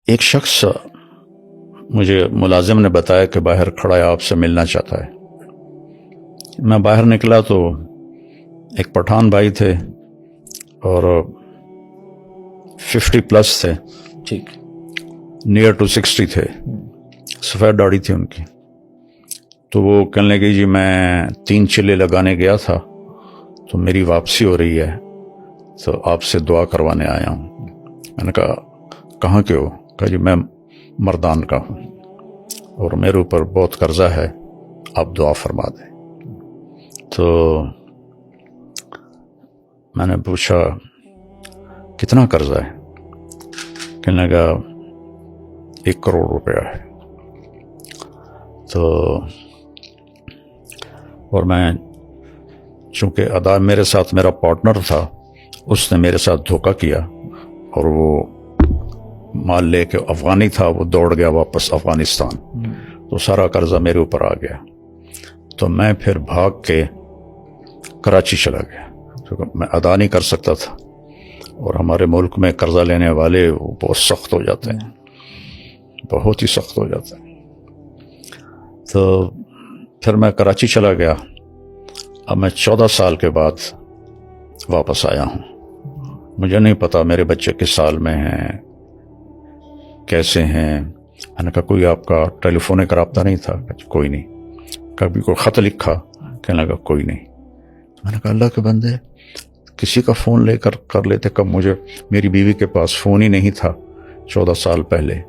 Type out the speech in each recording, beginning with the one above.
ایک شخص مجھے ملازم نے بتایا کہ باہر کھڑا ہے، آپ سے ملنا چاہتا ہے۔ میں باہر نکلا تو ایک پٹھان بھائی تھے اور 50+ تھے، ٹھیک، نیئر ٹو 60 تھے، سفید داڑھی تھی ان کی۔ تو وہ کہنے لگے جی میں 3 چلے لگانے گیا تھا تو میری واپسی ہو رہی ہے تو آپ سے دعا کروانے آیا ہوں۔ میں نے کہا کہاں کے ہو؟ کہا جی میں مردان کا ہوں اور میرے اوپر بہت قرضہ ہے، آپ دعا فرما دیں۔ تو میں نے پوچھا کتنا قرضہ ہے؟ کہنے لگا 1 کروڑ روپیہ ہے۔ تو اور میں چونکہ ادا میرے ساتھ میرا پارٹنر تھا، اس نے میرے ساتھ دھوکہ کیا اور وہ مال لے کے افغانی تھا، وہ دوڑ گیا واپس افغانستان، تو سارا قرضہ میرے اوپر آ گیا۔ تو میں پھر بھاگ کے کراچی چلا گیا کیونکہ میں ادا نہیں کر سکتا تھا، اور ہمارے ملک میں قرضہ لینے والے وہ بہت سخت ہو جاتے ہیں، بہت ہی سخت ہو جاتے ہیں۔ تو پھر میں کراچی چلا گیا۔ اب میں 14 سال کے بعد واپس آیا ہوں۔ مجھے نہیں پتا میرے بچے کس سال میں ہیں، کیسے ہیں۔ میں نے کہا کوئی آپ کا ٹیلی فونک رابطہ نہیں تھا؟ کوئی نہیں۔ کبھی کوئی خط لکھا؟ کہنے لگا کوئی نہیں۔ میں نے کہا اللہ کے بندے، کسی کا فون لے کر لیتے کب؟ مجھے میری بیوی کے پاس فون ہی نہیں تھا 14 سال پہلے،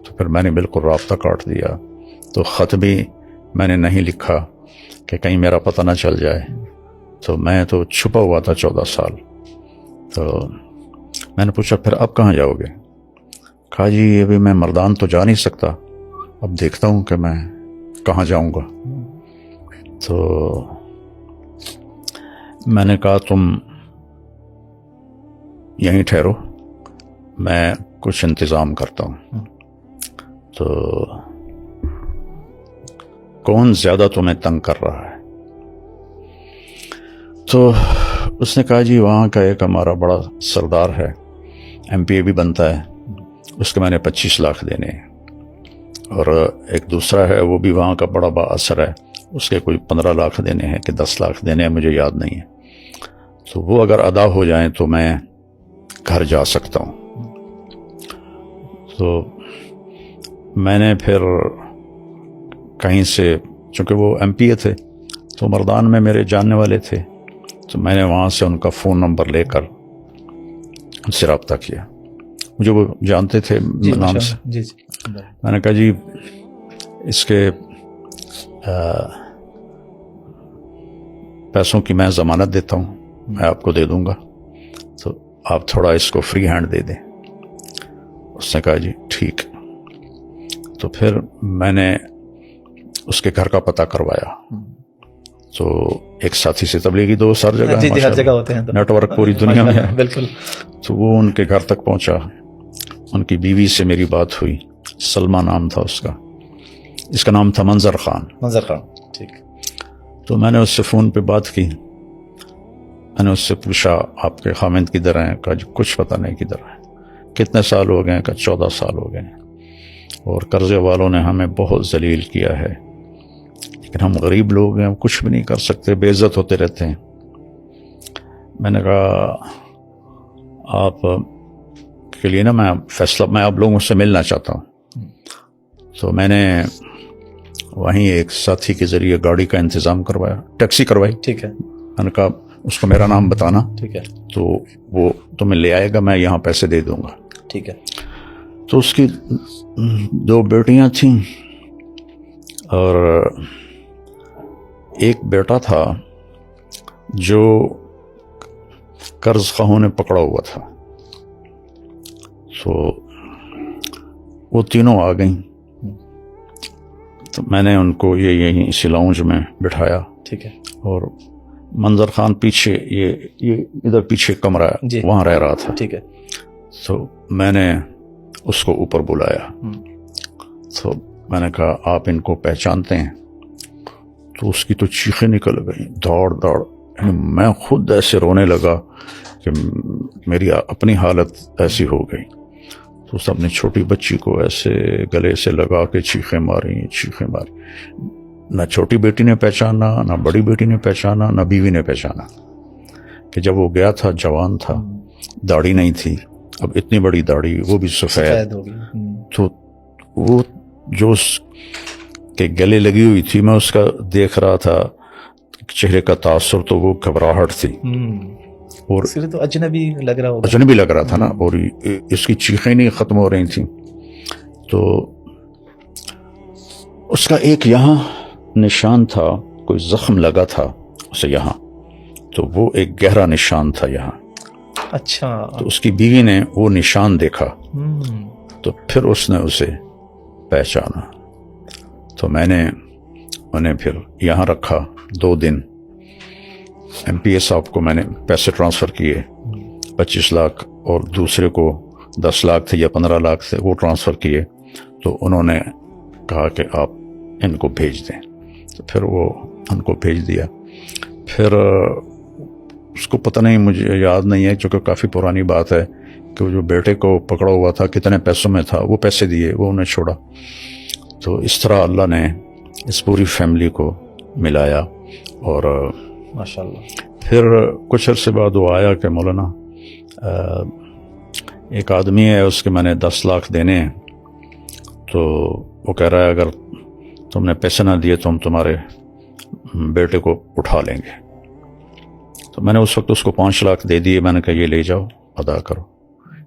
تو پھر میں نے بالکل رابطہ کاٹ دیا۔ تو خط بھی میں نے نہیں لکھا کہ کہیں میرا پتہ نہ چل جائے، تو میں تو چھپا ہوا تھا 14 سال۔ تو میں نے پوچھا پھر اب کہاں جاؤ گے؟ کہا جی ابھی میں مردان تو جا نہیں سکتا، اب دیکھتا ہوں کہ میں کہاں جاؤں گا۔ تو میں نے کہا تم یہیں ٹھہرو، میں کچھ انتظام کرتا ہوں۔ تو کون زیادہ تمہیں تنگ کر رہا ہے؟ تو اس نے کہا جی وہاں کا ایک ہمارا بڑا سردار ہے، MP بھی بنتا ہے، اس کے میں نے 25 لاکھ دینے ہیں، اور ایک دوسرا ہے وہ بھی وہاں کا بڑا با اثر ہے، اس کے کوئی 15 لاکھ دینے ہیں کہ 10 لاکھ دینے ہیں، مجھے یاد نہیں ہے۔ تو وہ اگر ادا ہو جائیں تو میں گھر جا سکتا ہوں۔ تو میں نے پھر کہیں سے، چونکہ وہ MP تھے تو مردان میں میرے جاننے والے تھے، تو میں نے وہاں سے ان کا فون نمبر لے کر ان سے رابطہ کیا۔ مجھے وہ جانتے تھے نام سے۔ میں نے کہا جی اس کے پیسوں کی میں ضمانت دیتا ہوں، میں آپ کو دے دوں گا، تو آپ تھوڑا اس کو فری ہینڈ دے دیں۔ اس نے کہا جی ٹھیک۔ تو پھر میں نے اس کے گھر کا پتہ کروایا، تو ایک ساتھی سے تبلیغی دوست ہر جگہ ہر جگہ ہوتے ہیں، نیٹ ورک پوری دنیا میں ہے، بالکل۔ تو وہ ان کے گھر تک پہنچا، ان کی بیوی سے میری بات ہوئی، سلمہ نام تھا اس کا، اس کا نام تھا منظر خان۔ ٹھیک۔ تو میں نے اس سے فون پہ بات کی، میں نے اس سے پوچھا آپ کے خامند کدھر ہیں؟ کہا جی کچھ پتہ نہیں کدھر ہیں۔ کتنے سال ہو گئے؟ کہا 14 سال ہو گئے، اور قرضے والوں نے ہمیں بہت ذلیل کیا ہے، لیکن ہم غریب لوگ ہیں، ہم کچھ بھی نہیں کر سکتے، بے عزت ہوتے رہتے ہیں۔ میں نے کہا آپ کے لیے نا میں فیصلہ، میں آپ لوگوں سے ملنا چاہتا ہوں۔ تو میں نے وہیں ایک ساتھی کے ذریعے گاڑی کا انتظام کروایا، ٹیکسی کروائی۔ ٹھیک ہے۔ میں نے کہا اس کو میرا نام بتانا، ٹھیک ہے، تو وہ تمہیں لے آئے گا، میں یہاں پیسے دے دوں گا۔ ٹھیک ہے۔ تو اس کی 2 بیٹیاں تھیں اور ایک بیٹا تھا جو قرض خواہوں نے پکڑا ہوا تھا۔ تو وہ تینوں آ گئیں، تو میں نے ان کو یہیں اسی لاؤنج میں بٹھایا، ٹھیک ہے، اور منظر خان پیچھے یہ ادھر پیچھے کمرہ جی، وہاں رہ رہا تھا۔ ٹھیک ہے۔ تو میں نے اس کو اوپر بلایا، تو میں نے کہا آپ ان کو پہچانتے ہیں؟ تو اس کی تو چیخیں نکل گئیں، دوڑ، یعنی میں خود ایسے رونے لگا کہ میری اپنی حالت ایسی ہو گئی۔ تو تو اس نے اپنی چھوٹی بچی کو ایسے گلے سے لگا کے چیخیں ماری. نہ چھوٹی بیٹی نے پہچانا، نہ بڑی بیٹی نے پہچانا، نہ بیوی نے پہچانا کہ جب وہ گیا تھا جوان تھا، داڑھی نہیں تھی، اب اتنی بڑی داڑھی، وہ بھی سفید ہو گئی. تو وہ جو اس کے گلے لگی ہوئی تھی، میں اس کا دیکھ رہا تھا چہرے کا تاثر، تو وہ گھبراہٹ تھی اور تو اجنبی لگ رہا ہوگا، اجنبی لگ رہا تھا نا، اور اس کی چیخیں نہیں ختم ہو رہی تھیں. تو اس کا ایک یہاں نشان تھا، کوئی زخم لگا تھا اسے یہاں، تو وہ ایک گہرا نشان تھا یہاں. اچھا. تو اس کی بیوی نے وہ نشان دیکھا تو پھر اس نے اسے پہچانا. تو میں نے انہیں پھر یہاں رکھا 2 دن. ایم پی اے صاحب کو میں نے پیسے ٹرانسفر کیے 25 لاکھ، اور دوسرے کو 10 لاکھ تھے یا 15 لاکھ تھے، وہ ٹرانسفر کیے. تو انہوں نے کہا کہ آپ ان کو بھیج دیں، تو پھر وہ ان کو بھیج دیا. پھر اس کو پتہ نہیں، مجھے یاد نہیں ہے چونکہ کافی پرانی بات ہے، کہ وہ جو بیٹے کو پکڑا ہوا تھا کتنے پیسوں میں تھا، وہ پیسے دیے، وہ انہیں چھوڑا. تو اس طرح اللہ نے اس پوری فیملی کو ملایا. اور ماشاءاللہ پھر کچھ عرصے بعد وہ آیا کہ مولانا ایک آدمی ہے، اس کے میں نے 10 لاکھ دینے ہیں، تو وہ کہہ رہا ہے اگر تم نے پیسے نہ دیے تو ہم تمہارے بیٹے کو اٹھا لیں گے. تو میں نے اس وقت اس کو 5 لاکھ دے دیے. میں نے کہا یہ لے جاؤ، ادا کرو.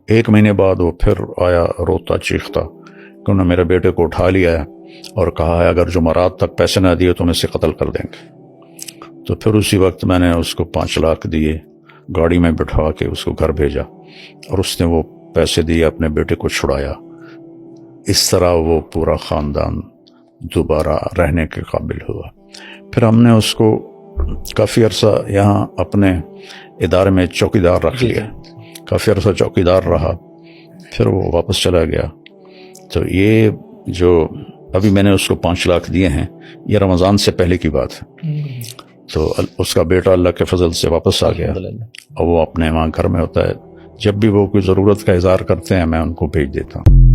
1 مہینے بعد وہ پھر آیا روتا چیختا کہ انہوں نے میرے بیٹے کو اٹھا لیا ہے اور کہا ہے اگر جمعرات تک پیسے نہ دیے تو ہم اسے قتل کر دیں گے. تو پھر اسی وقت میں نے اس کو 5 لاکھ دیے، گاڑی میں بٹھا کے اس کو گھر بھیجا، اور اس نے وہ پیسے دیے، اپنے بیٹے کو چھڑایا. اس طرح وہ پورا خاندان دوبارہ رہنے کے قابل ہوا. پھر ہم نے اس کو کافی عرصہ یہاں اپنے ادارے میں چوکیدار رکھ لیا، کافی عرصہ چوکیدار رہا. پھر وہ واپس چلا گیا. تو یہ جو ابھی میں نے اس کو 5 لاکھ دیے ہیں، یہ رمضان سے پہلے کی بات ہے. تو اس کا بیٹا اللہ کے فضل سے واپس آ گیا، اور وہ اپنے وہاں گھر میں ہوتا ہے. جب بھی وہ کوئی ضرورت کا اظہار کرتے ہیں میں ان کو بھیج دیتا ہوں.